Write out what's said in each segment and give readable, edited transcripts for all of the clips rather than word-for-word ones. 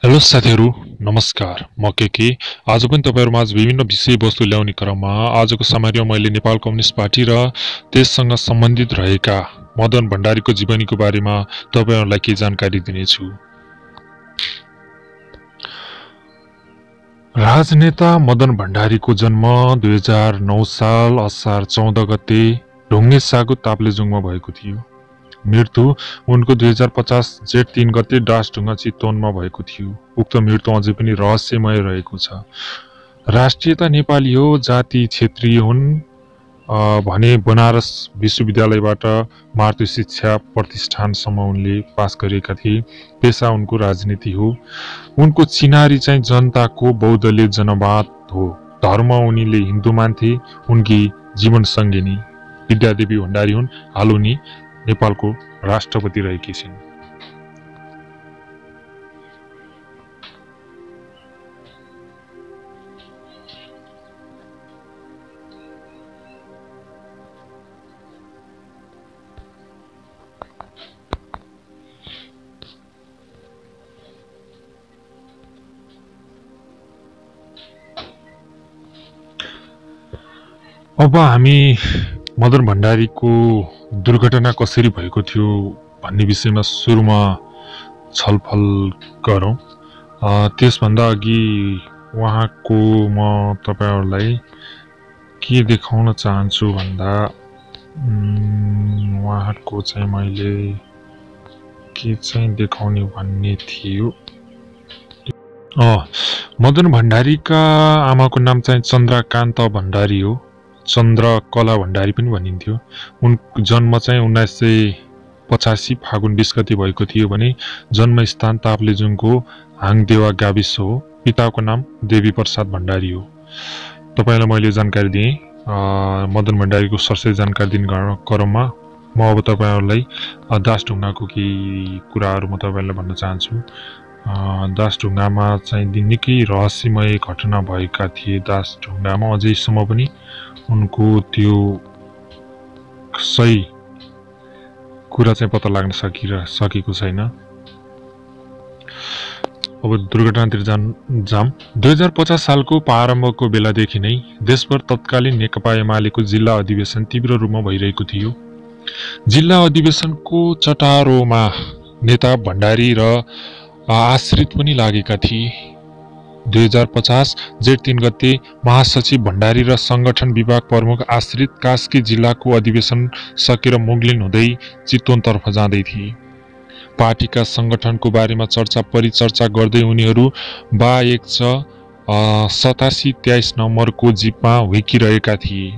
Hello साथीहरू, नमस्कार। म के आज पनि तपाईहरुमाझ विभिन्न विषयवस्तु ल्याउने क्रममा आजको समारोहमा मैले नेपाल कम्युनिस्ट पार्टी र त्यससँग सम्बन्धित रहेका मदन भण्डारीको जीवनीको बारेमा तपाईहरुलाई केही जानकारी दिनेछु। राजनेता मदन भण्डारीको जन्म 2009 साल असार 14 गते ढुङ्गे सागु ताप्लेजुङमा भएको थियो। मृत्यु उनको 2050 जेठ 3 गते डाँसढुङ्गा चितवनमा भएको थियो। उक्त मृत्यु अझै पनि रहस्यमय रहेको छ। राष्ट्रियता नेपाली हो, जाति क्षेत्रीय हुन् भने बनारस विश्वविद्यालयबाट मातृ शिक्षा प्रतिष्ठानसम्म उनले पास गरेका थिए। पेसा उनको राजनीति हो। उनको चिनारी चाहिँ जनताको बौद्धले जनवाद हो। धर्म उनीले हिन्दू मान्थे। उनकी जीवन सङ्गिनी विद्यादेवी भण्डारी हुन्। हाल उनी नेपालको राष्ट्रपति रहेकी छिन्। अब हामी मदन भण्डारीको दुर्घटना कसरी भएको थियो भन्ने विषयमा सुरुमा छलफल गरौँ। त्यसभन्दा अघि उहाँको म तपाईहरुलाई के देखाउन चाहन्छु भन्दा उहाँको चाहिँ मैले के चाहिँ देखाउने भन्ने थियो। मदन भण्डारीका आमाको नाम चाहिँ चन्द्रकान्त भण्डारी हो। चन्द्रकला भण्डारी पनि भनिन्थ्यो। उनको जन्म चाहिँ 1985 फागुन 20 गते भएको थियो भने जन्मस्थान ताप्लेजुङको हाङदेवा गाविस हो। पिताको नाम देवी प्रसाद भण्डारी हो। तपाईलाई मैले जानकारी दिएँ। मदन भण्डारीको सरसरी जानकारी दिने क्रममा म अब तपाईहरुलाई दासढुङ्गाको केही कुराहरु म तपाईहरुलाई भन्न चाहन्छु। दासढुङ्गामा चाहिँ निकै रहस्यमय घटना भएका थिए। दासढुङ्गामा अझैसम्म पनि उनको त्यो सही कुरा चाहिँ पत्ता लाग्न सकेको छैन। अब दुर्घटनातिर जाम। 2050 सालको प्रारम्भको बेलादेखि नै देशभर तत्कालीन नेकपा एमालेको जिल्ला अधिवेशन तीव्र रूपमा भइरहेको थियो। जिल्ला अधिवेशनको चटारोमा नेता भण्डारी र आश्रित पनि लागेका थिए। 2050 जेठ 3 गते महासचिव भण्डारी र संगठन विभाग प्रमुख आश्रित कास्की जिल्लाको अधिवेशन सकेर मुगलिन हुँदै चितवनतर्फ जाँदै थिए। पार्टीका संगठनको बारेमा चर्चा परिचर्चा गर्दै उनीहरू 87-23 नम्बरको जीपमा हुर्किरहेका थिए।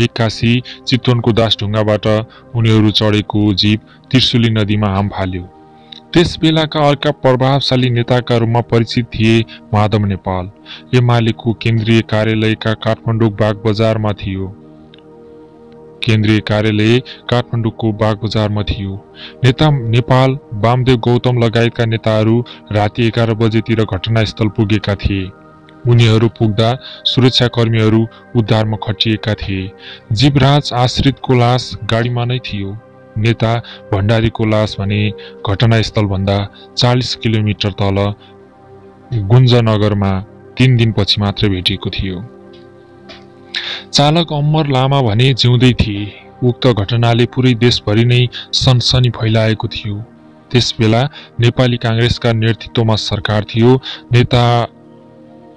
एक्कासी चितवनको दासढुङ्गाबाट उनीहरू चढेको जीप त्रिशुली नदीमा हाम फाल्यो। त्यस बेलाका अर्का प्रभावशाली नेताका रूपमा परिचित थिए माधव नेपाल। एमालेको केन्द्रीय कार्यालयका काठमाडौँ बागबजारमा थियो। केन्द्रीय कार्यालय काठमाडौँको बागबजारमा थियो। नेता नेपाल, वामदेव गौतम लगायतका नेताहरू राति 11 बजेतिर घटनास्थल पुगेका थिए। उनीहरू पुग्दा सुरक्षाकर्मीहरू उद्धारमा खटिएका थिए। जीवराज आश्रितको लास गाडीमा नै थियो। नेता भण्डारीको लास भने घटनास्थलभन्दा 40 किलोमिटर तल गुन्जनगरमा 3 दिनपछि मात्र भेटिएको थियो। चालक अमर लामा भने जिउँदै थिए। उक्त घटनाले पुरै देशभरि नै सनसनी फैलाएको थियो। त्यसबेला नेपाली कांग्रेसका नेतृत्वमा सरकार थियो। नेता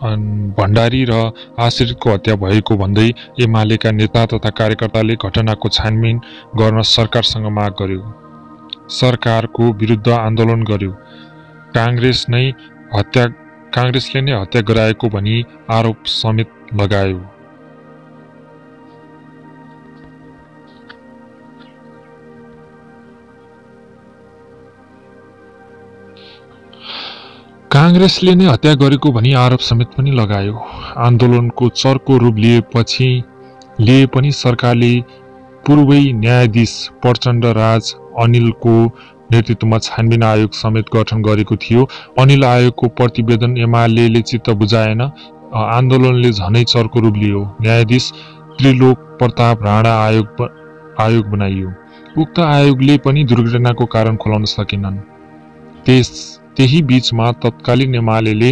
भण्डारी र आश्रितको हत्या भएको भन्दै एमालेका नेता तथा कार्यकर्ताले घटनाको छानबिन गर्न सरकारसँग माग गर्यो। सरकारको विरुद्ध आन्दोलन गर्यो। कांग्रेसले नै हत्या गराएको भनी आरोप समेत लगायो। कांग्रेसले नै हत्या गरेको भनी आरोप समेत पनि लगायो। आन्दोलनको चर्को रूप लिए पनि सरकारले पूर्वै न्यायाधीश प्रचण्ड राज अनिलको नेतृत्वमा छानबिन आयोग समेत गठन गरेको थियो। अनिल आयोगको प्रतिवेदन एमालेले चित्त बुझाएन। आन्दोलनले झनै चर्को रूप लियो। न्यायाधीश त्रिलोक प्रताप राणा आयोग बनाइयो। उक्त आयोगले पनि दुर्घटनाको कारण खुलाउन सकेनन्। त्यही बीचमा तत्कालीन एमालेले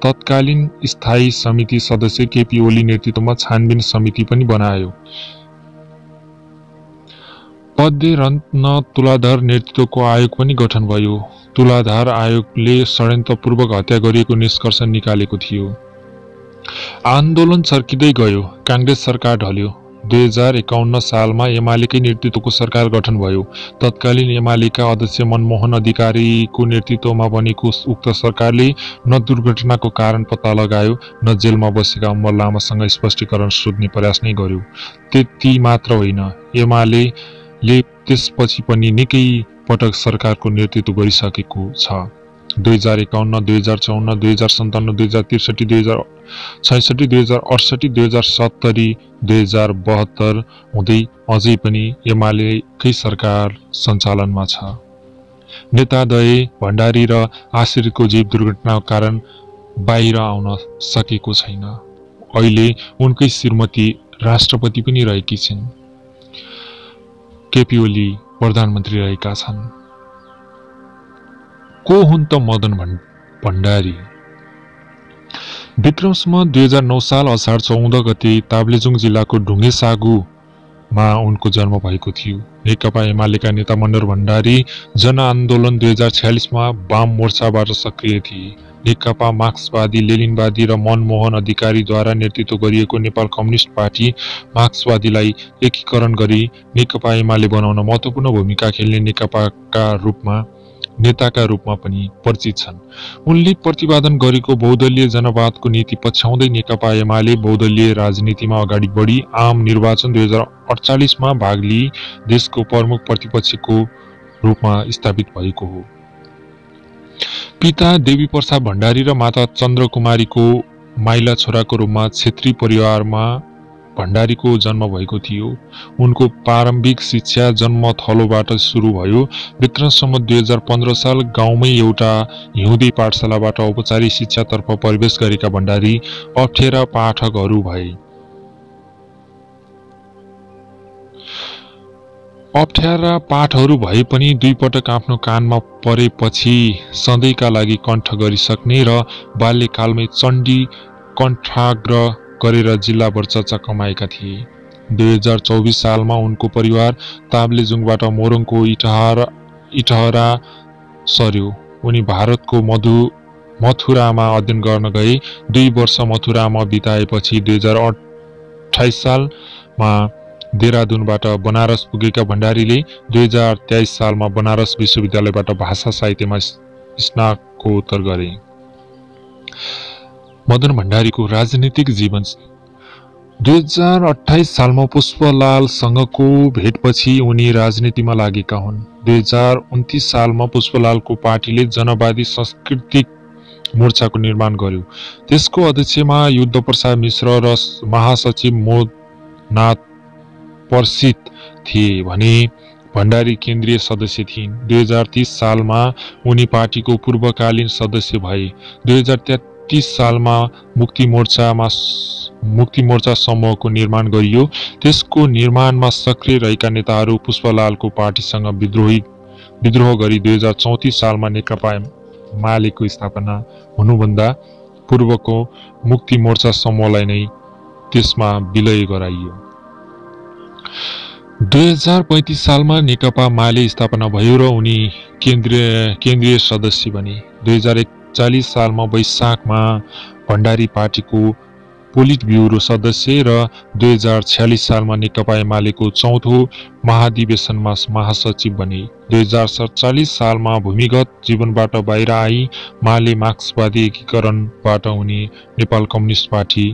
तत्कालीन स्थायी समिति सदस्य केपी ओली नेतृत्वमा छानबिन समिति पनि बनायो। पद्य तुलाधार नेतृत्वको आयोग पनि गठन भयो। तुलाधार आयोगले षड्यन्त्रपूर्वक हत्या गरिएको निष्कर्ष निकालेको थियो। आन्दोलन चर्किँदै गयो। कांग्रेस सरकार ढल्यो। 2051 सालमा एमालेकै नेतृत्वको सरकार गठन भयो। तत्कालीन एमालेका अध्यक्ष मनमोहन अधिकारीको नेतृत्वमा बनेको उक्त सरकारले न दुर्घटनाको कारण पत्ता लगायो, न जेलमा बसेका अमर लामासँग स्पष्टीकरण सोध्ने प्रयास नै गर्यो। त्यति मात्र होइन, एमालेले त्यसपछि पनि निकै पटक सरकारको नेतृत्व गरिसकेको छ। 2051, 2054, 2057, 2063, 2066, 2068, 2070, 2072 हुँदै अझै पनि एमालेकै सरकार सञ्चालनमा छ। नेताद्वय भण्डारी र आश्रितको जीव दुर्घटनाको कारण बाहिर आउन सकेको छैन। अहिले उनकै श्रीमती राष्ट्रपति पनि रहेकी छिन्। केपी ओली प्रधानमन्त्री रहेका छन्। को हुन् त मदन भण्डारी? विक्रमसम्म 2009 साल असार 14 गते ताप्लेजुङ जिल्लाको ढुङ्गे सागुमा उनको जन्म भएको थियो। नेकपा एमालेका नेता मदन भण्डारी जनआन्दोलन 2046मा वाम मोर्चाबाट सक्रिय थिए। नेकपा मार्क्सवादी लेनिनवादी र मनमोहन अधिकारीद्वारा नेतृत्व गरिएको नेपाल कम्युनिस्ट पार्टी मार्क्सवादीलाई एकीकरण गरी नेकपा एमाले बनाउन महत्त्वपूर्ण भूमिका खेल्ने नेताका रूपमा पनि परिचित छन्। उनले प्रतिपादन गरेको बहुदलीय जनवादको नीति पछ्याउँदै नेकपा एमाले बहुदलीय राजनीतिमा अगाडि बढी आम निर्वाचन 2048मा भाग लिई देशको प्रमुख प्रतिपक्षको रूपमा स्थापित भएको हो। पिता देवी प्रसाद भण्डारी र माता चन्द्रकुमारीको माइला छोराको रूपमा क्षेत्री परिवारमा भण्डारीको जन्म भएको थियो। उनको प्रारम्भिक शिक्षा जन्मथलोबाट सुरु भयो। विक्रमसम्म 2015 साल गाउँमै एउटा हिउँदे पाठशालाबाट औपचारिक शिक्षातर्फ प्रवेश गरेका भण्डारी अप्ठ्यारा पाठकहरू भए। अप्ठ्यारा पाठहरू भए पनि दुई पटक आफ्नो कानमा परेपछि सधैँका लागि कण्ठ गरिसक्ने र बाल्यकालमै चण्डी कण्ठाग्र गरेर जिल्लाभर चर्चा कमाएका थिए। 2024 सालमा उनको परिवार ताप्लेजुङबाट मोरङको इटहरा सर्यो। उनी भारतको मथुरामा अध्ययन गर्न गए। 2 वर्ष मथुरामा बिताएपछि 2028 सालमा देहरादूनबाट बनारस पुगेका भण्डारीले 2023 सालमा बनारस विश्वविद्यालयबाट भाषा साहित्यमा स्नातकोत्तर गरे। मदन भण्डारीको राजनीतिक जीवन 2028 सालमा पुष्पलालसँगको भेटपछि उनी राजनीतिमा लागेका हुन्। 2029 सालमा पुष्पलालको पार्टीले जनवादी सांस्कृतिक मोर्चाको निर्माण गर्यो। त्यसको अध्यक्षमा युद्धप्रसाद मिश्र र महासचिव मोदनाथ पर्सित थिए भने भण्डारी केन्द्रीय सदस्य थिइन्। 2030 सालमा उनी पार्टीको पूर्वकालीन सदस्य भए। 2033 सालमा मुक्ति मोर्चा समूहको निर्माण गरियो। त्यसको निर्माणमा सक्रिय रहेका नेताहरू पुष्पलालको पार्टीसँग विद्रोह गरी 2034 सालमा नेकपा एमालेको स्थापना हुनुभन्दा पूर्वको मुक्ति मोर्चा समूहलाई नै त्यसमा विलय गराइयो। 2035 सालमा नेकपा माले स्थापना भयो र उनी केन्द्रीय सदस्य बने। 2041 सालमा वैशाखमा भण्डारी पार्टीको पोलिट ब्युरो सदस्य र 2046 सालमा नेकपा एमालेको 4थो महाधिवेशनमा महासचिव बने। 2047 सालमा भूमिगत जीवनबाट बाहिर आई माले मार्क्सवादी एकीकरणबाट उनी नेपाल कम्युनिस्ट पार्टी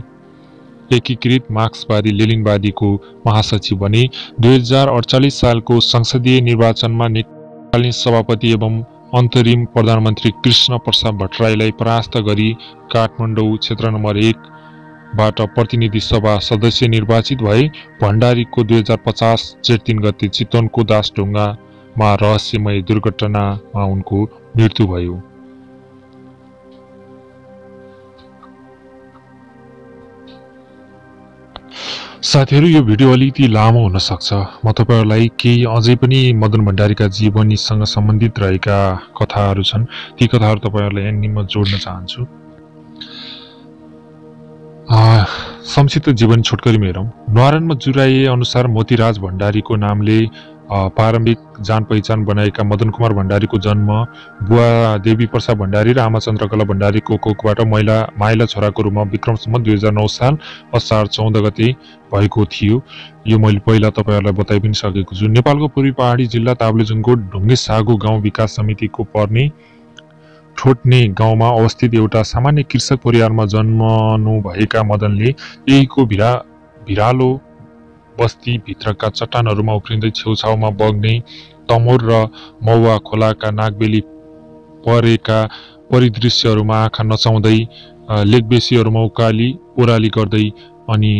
एकीकृत मार्क्सवादी लेनिनवादीको महासचिव बने। 2048 सालको संसदीय निर्वाचनमा नेपाली सभापति एवं अन्तरिम प्रधानमन्त्री कृष्ण प्रसाद भट्टराईलाई परास्त गरी काठमाडौँ क्षेत्र नम्बर 1 बाट प्रतिनिधि सभा सदस्य निर्वाचित भए। भण्डारीको 2050 जेठ 3 गते चितवनको दासढुङ्गामा रहस्यमय दुर्घटनामा उनको मृत्यु भयो। साथीहरू, यो भिडियो अलिकति लामो हुन सक्छ। म तपाईहरुलाई केही अझै पनि मदन भण्डारीका जीवनीसँग सम्बन्धित रहेका कथाहरू छन्, ती कथाहरू तपाईहरुलाई यहाँ निम्न जोड्न चाहन्छु। संक्षिप्त जीवन छोटकरीमा हेरौं। न्वारानमा जुराइए अनुसार मोतीराज भण्डारीको नामले प्रारम्भिक जान पहिचान बनाएका मदन कुमार भण्डारीको जन्म बुवा देवी प्रसाद भण्डारी र आमा चन्द्रकला भण्डारीको कोखबाट माइला छोराको रूपमा विक्रम सम्वत 2009 साल असार 14 गते भएको थियो। यो मैले पहिला तपाईहरुलाई बताइ पनि सकेको छु। नेपालको पूर्वी पहाडी जिल्ला ताप्लेजुङको ढुङ्गे सागु गाउँ विकास समितिको पर्ने ठोट्ने गाउँमा अवस्थित एउटा सामान्य कृषक परिवारमा जन्मनु भएका मदनले यहीको भिरालो बस्ती भित्रका चट्टानहरूमा उफ्रिँदै छेउछाउमा बग्ने तमोर र मौवा खोलाका नागबेली परेका परिदृश्यहरूमा आँखा नचाउँदै लेकबेसीहरूमा ओराली गर्दै अनि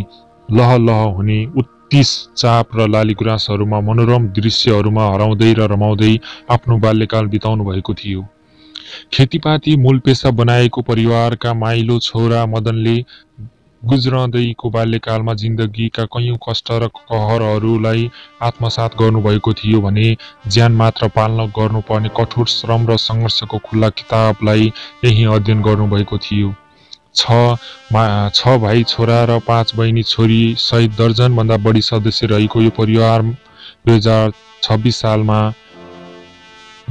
लह लह हुने उत्तिस चाप र लालीगुराँसहरूमा मनोरम दृश्यहरूमा हराउँदै र रमाउँदै आफ्नो बाल्यकाल बिताउनु भएको थियो। खेतीपाती मूल पेशा बनाएको परिवारका माइलो छोरा मदनले गुज्रदैको बाल्यकालमा जिन्दगीका कैयौं कष्ट र कहरहरूलाई आत्मसात गर्नुभएको थियो भने ज्यान मात्र पाल्न गर्नुपर्ने कठोर श्रम र सङ्घर्षको खुल्ला किताबलाई यही अध्ययन गर्नुभएको थियो। 6 भाइ छोरा र 5 बहिनी छोरी सहित दर्जनभन्दा बढी सदस्य रहेको यो परिवार 2026 सालमा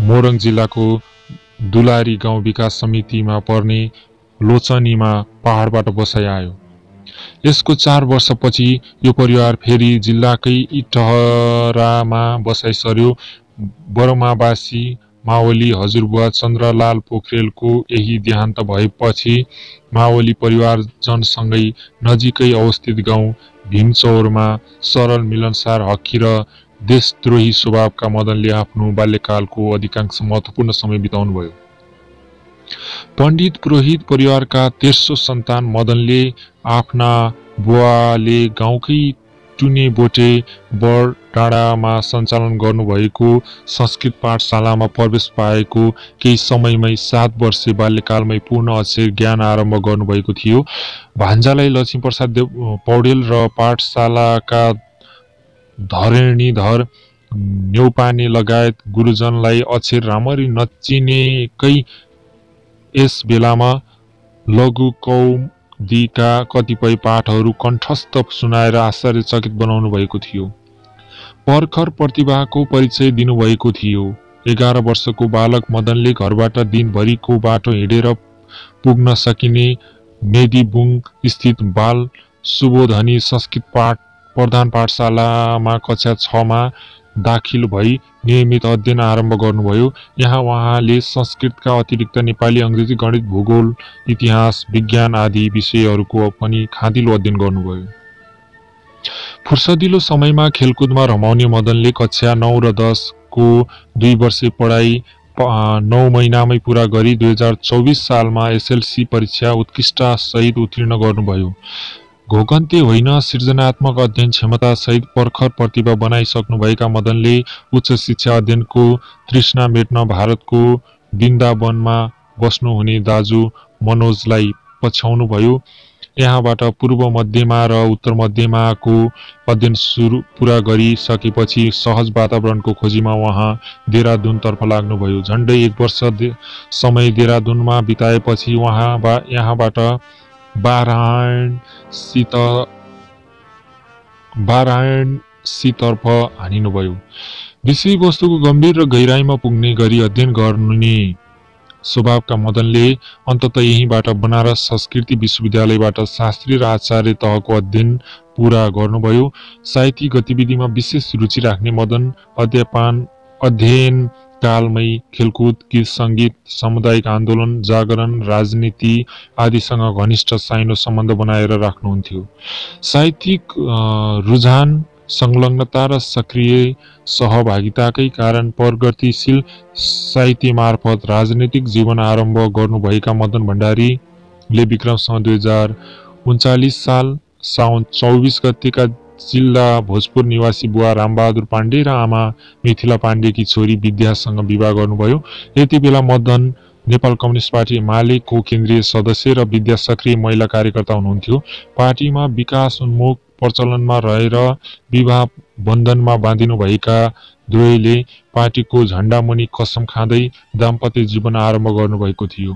मोरङ जिल्लाको दुलारी गाउँ विकास समितिमा पर्ने लोचनीमा पहाडबाट बसाइ आयो। यसको 4 वर्षपछि यो परिवार फेरि जिल्लाकै इटहरामा बसाइ सर्यो। बरमाबासी मावली हजुरबुवा चन्द्रलाल पोखरेलको यही देहान्त भएपछि मावली परिवारजनसँगै नजिकै अवस्थित गाउँ भीमचौरमा सरल मिलनसार हकी र देशद्रोही स्वभावका मदनले आफ्नो बाल्यकालको अधिकांश महत्त्वपूर्ण समय बिताउनुभयो। पण्डित पुरोहित परिवारका तेस्रो सन्तान मदनले आफ्ना बुवाले गाउँकै टुने बोटे बड डाँडामा सञ्चालन गर्नुभएको संस्कृत पाठशालामा प्रवेश पाएको केही समयमै 7 वर्षे बाल्यकालमै पूर्ण अक्षर ज्ञान आरम्भ गर्नुभएको थियो। भान्जालाई लक्ष्मीप्रसाद पौडेल र पाठशालाका धरणीधर न्यौपाने लगायत गुरुजनलाई अक्षर राम्ररी नचिनेकै यस बेलामा लघु कौमुदीका कतिपय पाठहरू कण्ठस्थ सुनाएर आश्चर्यचकित बनाउनु भएको थियो। भर्खर प्रतिभाको परिचय दिनुभएको थियो। 11 वर्षको बालक मदनले घरबाट दिनभरिको बाटो हिँडेर पुग्न सकिने मेदीबुङ स्थित बाल सुबोधनी संस्कृत प्रधान पाठशालामा कक्षा 6 मा दाखिल भई नियमित अध्ययन आरम्भ गर्नुभयो। यहाँ उहाँले संस्कृतका अतिरिक्त नेपाली, अङ्ग्रेजी, गणित, भूगोल, इतिहास, विज्ञान आदि विषयहरूको पनि खाँदिलो अध्ययन गर्नुभयो। फुर्सदिलो समयमा खेलकुदमा रमाउने मदनले कक्षा 9 र 10 को 2 वर्षे पढाइ 9 महिनामै पूरा गरी 2024 सालमा एसएलसी परीक्षा उत्कृष्ट सहित उत्तीर्ण गर्नुभयो। घोकन्ते होइन, सृजनात्मक अध्ययन क्षमता सहित पर्खर प्रतिभा बनाइसक्नुभएका मदनले उच्च शिक्षा अध्ययनको तृष्णा मेट्न भारतको वृन्दावनमा बस्नुहुने दाजु मनोजलाई पछ्याउनुभयो। यहाँबाट पूर्व मध्यमा र उत्तर मध्यमाको अध्ययन पूरा गरिसकेपछि सहज वातावरणको खोजीमा उहाँ देहरादुनतर्फ लाग्नुभयो। झन्डै 1 वर्ष समय देहरादुनमा बिताएपछि उहाँ यहाँबाट वाराणसीतर्फ हानिनुभयो। विषयवस्तुको गम्भीर र गहिराइमा पुग्ने गरी अध्ययन गर्ने स्वभावका मदनले अन्ततः यहीँबाट बनारस संस्कृति विश्वविद्यालयबाट शास्त्री र आचार्य तहको अध्ययन पूरा गर्नुभयो। साहित्यिक गतिविधिमा विशेष रुचि राख्ने मदन अध्ययन कालमै खेलकुद, गीत सङ्गीत, सामुदायिक आन्दोलन, जागरण, राजनीति आदिसँग घनिष्ठ साइनो सम्बन्ध बनाएर राख्नुहुन्थ्यो। साहित्यिक रुझान, संलग्नता र सक्रिय सहभागिताकै कारण प्रगतिशील साहित्य मार्फत राजनीतिक जीवन आरम्भ गर्नुभएका मदन भण्डारीले विक्रमसँग 2039 साल साउन 24 गतेका जिल्ला भोजपुर निवासी बुवा रामबहादुर पाण्डे र आमा मिथिला पाण्डेकी छोरी विद्यासँग विवाह गर्नुभयो। यति बेला मदन नेपाल कम्युनिस्ट पार्टी एमालेको केन्द्रीय सदस्य र विद्या सक्रिय महिला कार्यकर्ता हुनुहुन्थ्यो। पार्टीमा विकास उन्मुख प्रचलनमा रहेर विवाह बन्धनमा बाँधिनुभएका दुवैले पार्टीको झण्डामुनि कसम खाँदै दाम्पत्य जीवन आरम्भ गर्नुभएको थियो।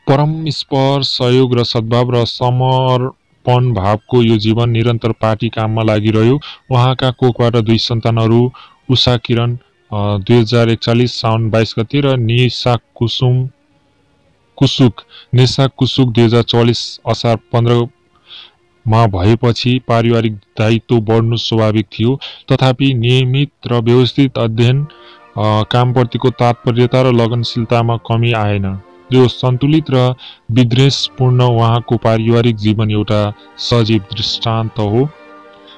परस्पर सहयोग र सद्भाव र समर्पण भावको यो जीवन निरन्तर पार्टी काममा लागिरह्यो। उहाँका कोखबाट 2 सन्तानहरू उषा किरण 2041 साउन 22 गते र नेसा कुसुक 2044 असार 15 मा भएपछि पारिवारिक दायित्व बढ्नु स्वाभाविक थियो। तथापि नियमित र व्यवस्थित अध्ययन, कामप्रतिको तात्पर्यता र लगनशीलतामा कमी आएन। यो सन्तुलित र विद्वेषपूर्ण उहाँको पारिवारिक जीवन एउटा सजीव दृष्टान्त हो।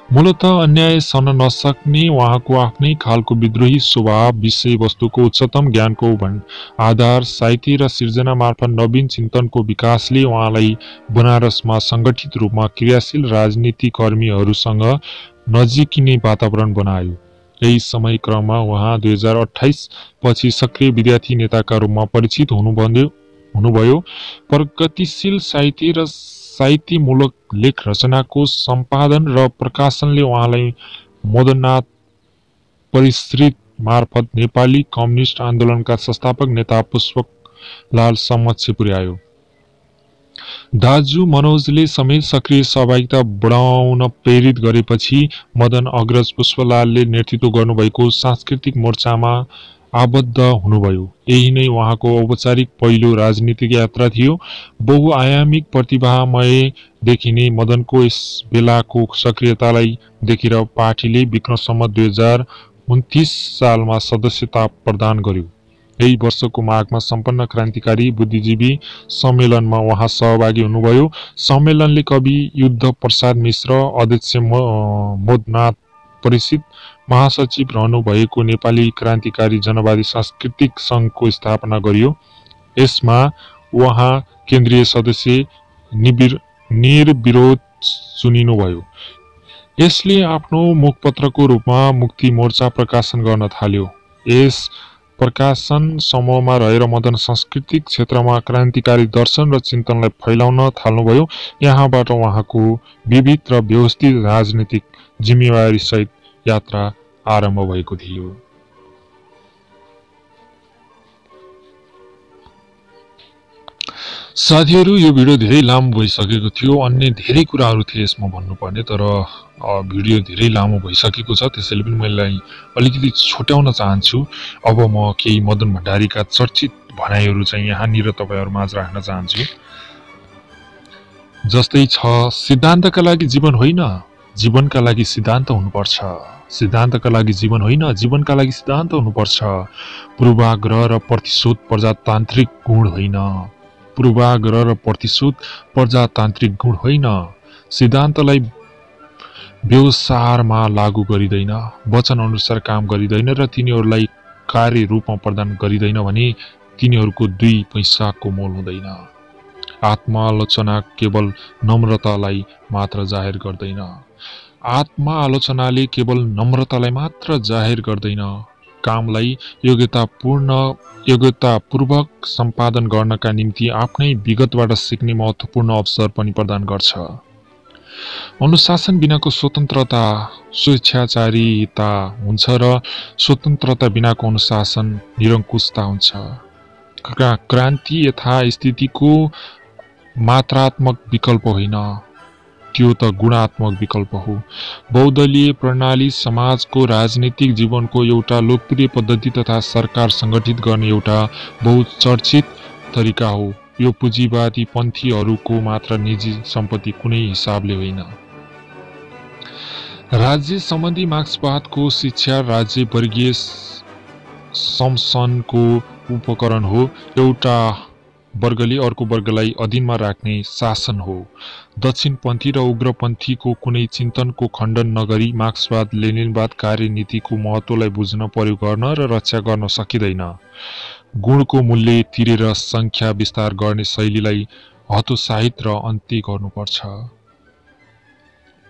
मूलतः अन्याय सहन नसक्ने उहाँको आफ्नै खालको विद्रोही स्वभाव, विषयवस्तुको उच्चतम ज्ञानको आधार, साहित्य र सिर्जना मार्फत नवीन चिन्तनको विकासले उहाँलाई बनारसमा सङ्गठित रूपमा क्रियाशील राजनीतिकर्मीहरूसँग नजिकिने वातावरण बनायो। यही समयक्रममा उहाँ 2028 पछि सक्रिय विद्यार्थी नेताका रूपमा परिचित हुनुभयो। प्रगतिशील साहित्य र साहित्यमूलक लेख रचनाको सम्पादन र प्रकाशनले उहाँलाई मदननाथ परिश्रित मार्फत नेपाली कम्युनिस्ट आन्दोलनका संस्थापक नेता पुष्पलाल समक्ष पुर्यायो। दाजु मनोजले समेत सक्रिय सहभागिता बढाउन प्रेरित गरेपछि मदन अग्रज पुष्पलालले नेतृत्व गर्नुभएको सांस्कृतिक मोर्चामा आबद्ध हुनुभयो। यही नै उहाँको औपचारिक पहिलो राजनीतिक यात्रा थियो। बहुआयामिक प्रतिभामय देखिने मदनको यस बेलाको सक्रियतालाई देखेर पार्टीले विक्रम सम्वत 2029 सालमा सदस्यता प्रदान गर्यो। यही वर्षको माघमा सम्पन्न क्रान्तिकारी बुद्धिजीवी सम्मेलनमा उहाँ सहभागी हुनुभयो। सम्मेलनले कवि युद्ध प्रसाद मिश्र, अध्यक्ष मोदनाथ परिषद, महासचिव रहनुभएको नेपाली क्रान्तिकारी जनवादी सांस्कृतिक सङ्घको स्थापना गरियो। यसमा उहाँ केन्द्रीय सदस्य निर्विरोध चुनिनुभयो। यसले आफ्नो मुखपत्रको रूपमा मुक्ति मोर्चा प्रकाशन गर्न थाल्यो। यस प्रकाशन समूहमा रहेर मदन सांस्कृतिक क्षेत्रमा क्रान्तिकारी दर्शन र चिन्तनलाई फैलाउन थाल्नुभयो। यहाँबाट उहाँको विविध र व्यवस्थित राजनीतिक जिम्मेवारी सहित यात्रा आरम्भ भएको थियो। साथीहरू, यो भिडियो धेरै लामो भइसकेको थियो। अन्य धेरै कुराहरू थिए यसमा भन्नुपर्ने, तर भिडियो धेरै लामो भइसकेको छ। त्यसैले पनि मैले अलिकति छुट्याउन चाहन्छु। अब म केही मदन भण्डारीका चर्चित भनाइहरू चाहिँ यहाँनिर तपाईहरुमाझ राख्न चाहन्छु। जस्तै छ, सिद्धान्तका लागि जीवन होइन, जीवनका लागि सिद्धान्त हुनुपर्छ। सिद्धान्तका लागि जीवन होइन, जीवनका लागि सिद्धान्त हुनुपर्छ। पूर्वाग्रह र प्रतिशोध प्रजातान्त्रिक गुण होइन। पूर्वाग्रह र प्रतिशोध प्रजातान्त्रिक गुण होइन। सिद्धान्तलाई व्यवसारमा लागू गरिँदैन, वचन अनुसार काम गरिँदैन र तिनीहरूलाई कार्य रूपमा प्रदान गरिँदैन भने तिनीहरूको 2 पैसाको मोल हुँदैन। आत्मालोचना केवल नम्रतालाई मात्र जाहेर गर्दैन। आत्मालोचनाले केवल नम्रतालाई मात्र जाहेर गर्दैन, कामलाई योग्यतापूर्वक सम्पादन गर्नका निम्ति आफ्नै विगतबाट सिक्ने महत्त्वपूर्ण अवसर पनि प्रदान गर्छ। अनुशासन बिनाको स्वतन्त्रता स्वेच्छाचारिता हुन्छ र स्वतन्त्रता बिनाको अनुशासन निरङ्कुशता हुन्छ। क्रान्ति यथास्थितिको मात्रात्मक विकल्प होइन, त्यो त गुणात्मक विकल्प हो। बहुदलीय प्रणाली समाजको राजनीतिक जीवनको एउटा लोकप्रिय पद्धति तथा सरकार सङ्गठित गर्ने एउटा बहुचर्चित तरिका हो। यो पुँजीवादी पन्थीहरूको मात्र निजी सम्पत्ति कुनै हिसाबले होइन। राज्य सम्बन्धी मार्क्सवादको शिक्षा राज्य वर्गीय शमशनको उपकरण हो। एउटा वर्गले अर्को वर्गलाई अधीनमा राख्ने शासन हो। दक्षिणपन्थी र उग्रपन्थीको कुनै चिन्तनको खण्डन नगरी मार्क्सवाद लेनिनवाद कार्यनीतिको महत्त्वलाई बुझ्न, प्रयोग गर्न र रक्षा गर्न सकिँदैन। गुणको मूल्य तिरेर सङ्ख्या विस्तार गर्ने शैलीलाई हतोत्साहित र अन्त्य गर्नुपर्छ।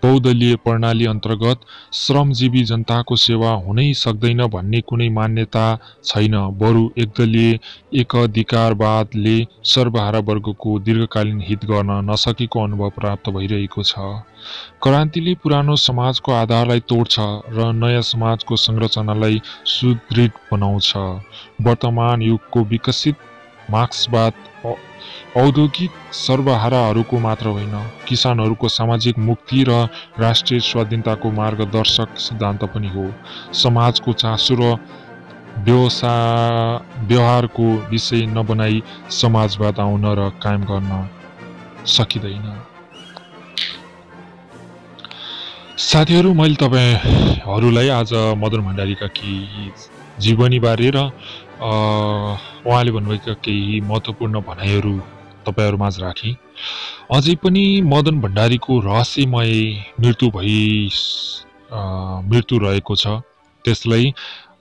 बहुदलीय प्रणाली अन्तर्गत श्रमजीवी जनताको सेवा हुनै सक्दैन भन्ने कुनै मान्यता छैन। बरु एकदलीय एकाधिकारवादले सर्वहारा वर्गको दीर्घकालीन हित गर्न नसकेको अनुभव प्राप्त भइरहेको छ। क्रान्तिले पुरानो समाजको आधारलाई तोड्छ र नयाँ समाजको संरचनालाई सुदृढ बनाउँछ। वर्तमान युगको विकसित मार्क्सवाद औद्योगिक सर्वहाराहरूको मात्र होइन, किसानहरूको सामाजिक मुक्ति र राष्ट्रिय स्वाधीनताको मार्गदर्शक सिद्धान्त पनि हो। समाजको चासो र व्यवहारको विषय नबनाई समाजवाद आउन र कायम गर्न सकिँदैन। साथीहरू, मैले तपाईहरूलाई आज मदन भण्डारीका केही जीवनीबारे र उहाँले भन्नुभएका केही महत्त्वपूर्ण भनाइहरू तपाईहरूमाझ राखेँ। अझै पनि मदन भण्डारीको रहस्यमय मृत्यु रहेको छ। त्यसलाई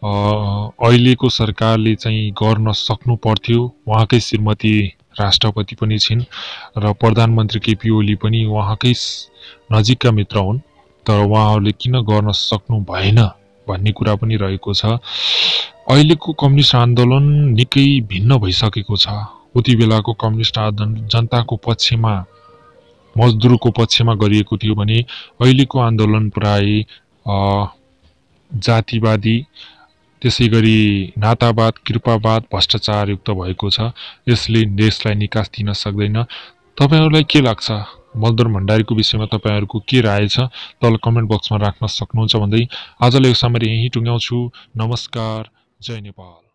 अहिलेको सरकारले चाहिँ गर्न सक्नु पर्थ्यो। उहाँकै श्रीमती राष्ट्रपति पनि छिन् र प्रधानमन्त्री केपी ओली पनि उहाँकै नजिकका मित्र हुन्, तर उहाँहरूले किन गर्न सक्नु भएन भन्ने कुरा पनि रहेको छ। अहिलेको कम्युनिस्ट आन्दोलन निकै भिन्न भइसकेको छ। उति बेलाको कम्युनिस्ट आन्दोलन जनताको पक्षमा, मजदुरको पक्षमा गरिएको थियो भने अहिलेको आन्दोलन प्राय जातिवादी, त्यसै गरी नातावाद, कृपावाद, भ्रष्टाचारयुक्त भएको छ। यसले देशलाई निकास दिन सक्दैन। तपाईहरूलाई के लाग्छ? मदन भण्डारीको विषयमा तपाईहरूको के राय छ? तल कमेन्ट बक्समा राख्न सक्नुहुन्छ भन्दै आजलाई यो समय यहीँ टुङ्ग्याउँछु। नमस्कार, जय नेपाल।